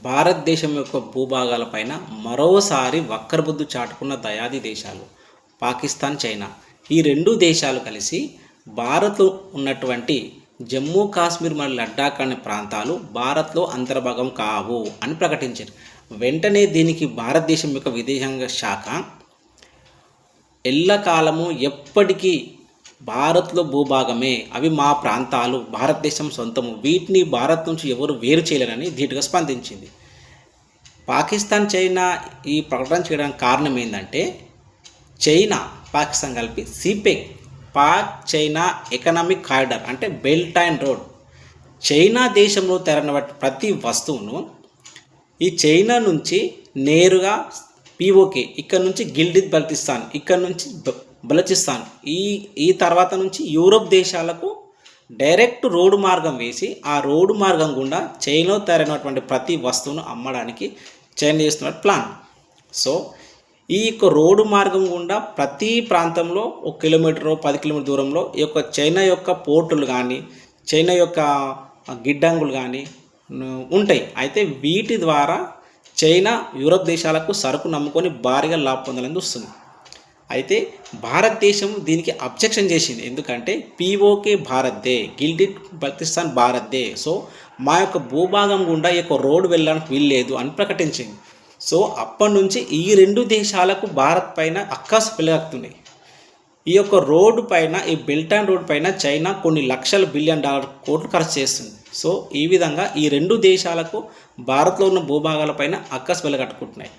భారతదేశం యొక్క భూభాగాలపైన మరోసారి వక్రబుద్ధి చాటుకున్న దయాది దేశాలు పాకిస్తాన్, చైనా. ఈ రెండు దేశాలు కలిసి భారత్లో ఉన్నటువంటి జమ్మూ కాశ్మీర్ మరియు లడ్డాఖ్ అనే ప్రాంతాలు భారత్లో అంతర్భాగం కావు అని ప్రకటించారు. వెంటనే దీనికి భారతదేశం యొక్క విదేశాంగ శాఖ ఎల్లకాలము ఎప్పటికీ భారత్లో భూభాగమే, అవి మా ప్రాంతాలు, భారతదేశం సొంతము, వీటిని భారత్ నుంచి ఎవరు వేరు చేయలేరని ధీటుగా స్పందించింది. పాకిస్తాన్, చైనా ఈ ప్రకటన చేయడానికి కారణం ఏంటంటే, చైనా పాకిస్తాన్ కలిపి సిపెక్, పాక్ చైనా ఎకనామిక్ కారిడార్ అంటే బెల్ట్ అండ్ రోడ్, చైనా దేశంలో తరలిన ప్రతి వస్తువును ఈ చైనా నుంచి నేరుగా పిఓకే, ఇక్కడ నుంచి గిల్గిట్ బల్తిస్తాన్, ఇక్కడ నుంచి బలూచిస్తాన్, ఈ తర్వాత నుంచి యూరోప్ దేశాలకు డైరెక్ట్ రోడ్డు మార్గం వేసి ఆ రోడ్డు మార్గం గుండా చైనాలో తయారైనటువంటి ప్రతి వస్తువును అమ్మడానికి చైనా చేస్తున్న ప్లాన్. సో ఈ యొక్క రోడ్డు మార్గం గుండా ప్రతి ప్రాంతంలో 1 కిలోమీటర్ 10 కిలోమీటర్ దూరంలో ఈ యొక్క చైనా యొక్క పోర్టులు కానీ చైనా యొక్క గిడ్డంగులు కానీ ఉంటాయి. అయితే వీటి ద్వారా చైనా యూరోప్ దేశాలకు సరుకు నమ్ముకొని భారీగా లాభం పొందాలని చూస్తుంది. అయితే భారతదేశం దీనికి అబ్జెక్షన్ చేసింది. ఎందుకంటే పిఓకే భారత్దే, గిల్గిట్ బల్తిస్తాన్ భారత్దే, సో మా యొక్క భూభాగం గుండా ఈ యొక్క రోడ్డు వెళ్ళడానికి వీల్లేదు అని ప్రకటించింది. సో అప్పటి నుంచి ఈ రెండు దేశాలకు భారత్ పైన అక్కసు పెళ్ళగక్కుతున్నాయి. ఈ యొక్క రోడ్డు పైన, ఈ బెల్ట్ అండ్ రోడ్ పైన చైనా కొన్ని లక్షల బిలియన్ డాలర్ కోట్లు ఖర్చు చేస్తుంది. సో ఈ విధంగా ఈ రెండు దేశాలకు భారత్లో ఉన్న భూభాగాల పైన అక్కసు వెలగట్టుకుంటున్నాయి.